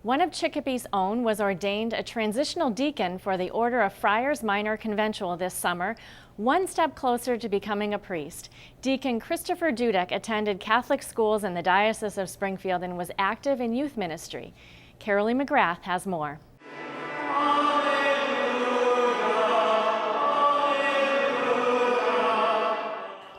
One of Chicopee's own was ordained a transitional deacon for the Order of Friars Minor Conventual this summer, one step closer to becoming a priest. Deacon Christopher Dudek attended Catholic schools in the Diocese of Springfield and was active in youth ministry. Carolee McGrath has more.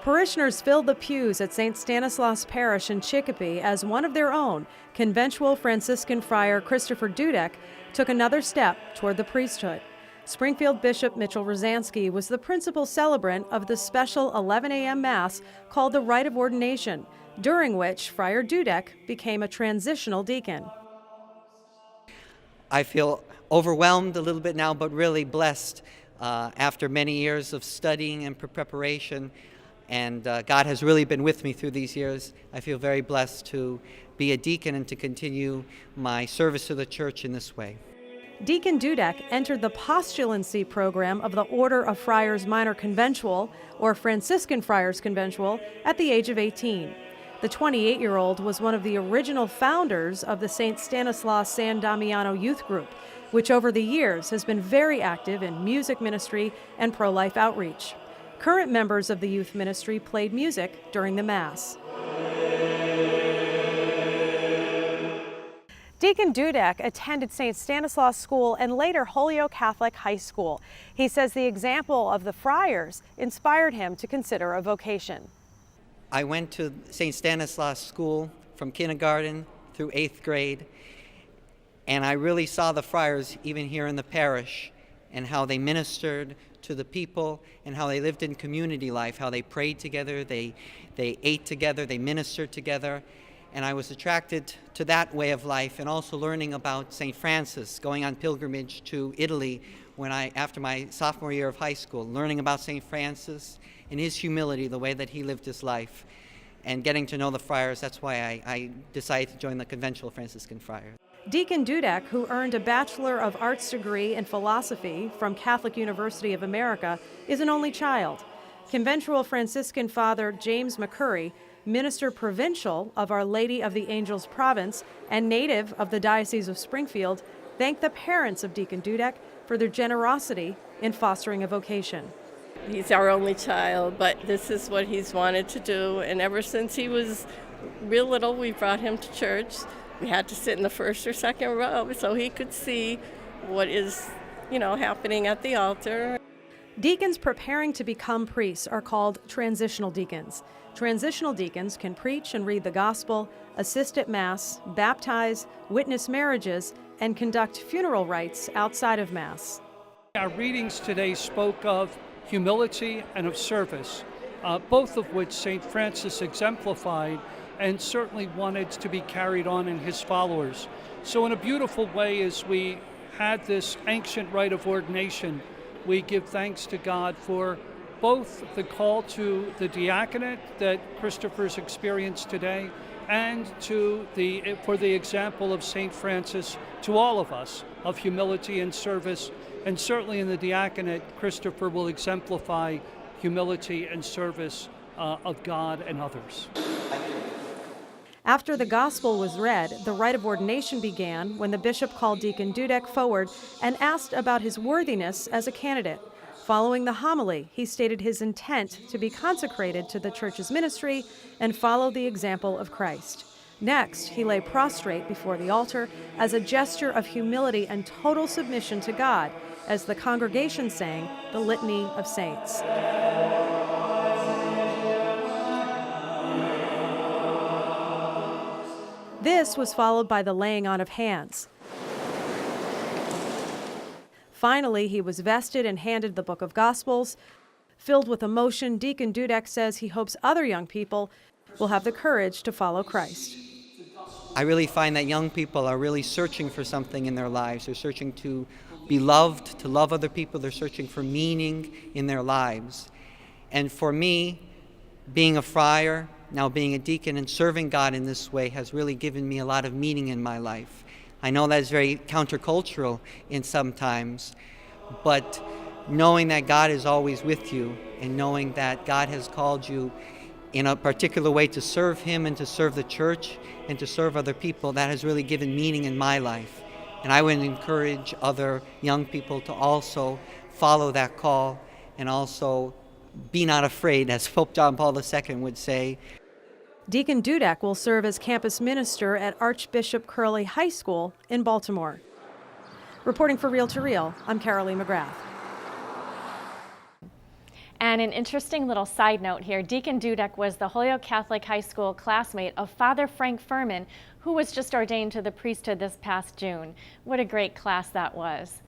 Parishioners filled the pews at St. Stanislaus Parish in Chicopee as one of their own, Conventual Franciscan Friar Christopher Dudek, took another step toward the priesthood. Springfield Bishop Mitchell Rosansky was the principal celebrant of the special 11 a.m. Mass called the Rite of Ordination, during which Friar Dudek became a transitional deacon. I feel overwhelmed a little bit now, but really blessed after many years of studying and preparation. And God has really been with me through these years. I feel very blessed to be a deacon and to continue my service to the church in this way. Deacon Dudek entered the postulancy program of the Order of Friars Minor Conventual, or Franciscan Friars Conventual, at the age of 18. The 28-year-old was one of the original founders of the St. Stanislaus San Damiano Youth Group, which over the years has been very active in music ministry and pro-life outreach. Current members of the youth ministry played music during the Mass. Deacon Dudek attended St. Stanislaus School and later Holyoke Catholic High School. He says the example of the friars inspired him to consider a vocation. I went to St. Stanislaus School from kindergarten through 8th grade, and I really saw the friars even here in the parish and how they ministered to the people and how they lived in community life, how they prayed together, they ate together, they ministered together. And I was attracted to that way of life, and also learning about St. Francis, going on pilgrimage to Italy after my sophomore year of high school, learning about St. Francis and his humility, the way that he lived his life, and getting to know the friars. That's why I decided to join the Conventual Franciscan Friars. Deacon Dudek, who earned a Bachelor of Arts degree in philosophy from Catholic University of America, is an only child. Conventual Franciscan Father James McCurry, minister provincial of Our Lady of the Angels Province and native of the Diocese of Springfield, thanked the parents of Deacon Dudek for their generosity in fostering a vocation. He's our only child, but this is what he's wanted to do, and ever since he was real little, we brought him to church. We had to sit in the first or second row so he could see what is, happening at the altar. Deacons preparing to become priests are called transitional deacons. Transitional deacons can preach and read the gospel, assist at Mass, baptize, witness marriages, and conduct funeral rites outside of Mass. Our readings today spoke of humility and of service, both of which St. Francis exemplified and certainly wanted to be carried on in his followers. So in a beautiful way, as we had this ancient rite of ordination, we give thanks to God for both the call to the diaconate that Christopher's experienced today and for the example of St. Francis to all of us of humility and service. And certainly in the diaconate, Christopher will exemplify humility and service of God and others. After the gospel was read, the rite of ordination began when the bishop called Deacon Dudek forward and asked about his worthiness as a candidate. Following the homily, he stated his intent to be consecrated to the church's ministry and follow the example of Christ. Next, he lay prostrate before the altar as a gesture of humility and total submission to God as the congregation sang the Litany of Saints. This was followed by the laying on of hands. Finally, he was vested and handed the Book of Gospels. Filled with emotion, Deacon Dudek says he hopes other young people will have the courage to follow Christ. I really find that young people are really searching for something in their lives. They're searching to be loved, to love other people. They're searching for meaning in their lives. And for me, being a friar, now being a deacon and serving God in this way has really given me a lot of meaning in my life. I know that is very countercultural in some times, but knowing that God is always with you and knowing that God has called you in a particular way to serve him and to serve the church and to serve other people, that has really given meaning in my life. And I would encourage other young people to also follow that call and also be not afraid, as Pope John Paul II would say. Deacon Dudek will serve as campus minister at Archbishop Curley High School in Baltimore. Reporting for Reel to Reel, I'm Carolee McGrath. And an interesting little side note here, Deacon Dudek was the Holyoke Catholic High School classmate of Father Frank Furman, who was just ordained to the priesthood this past June. What a great class that was.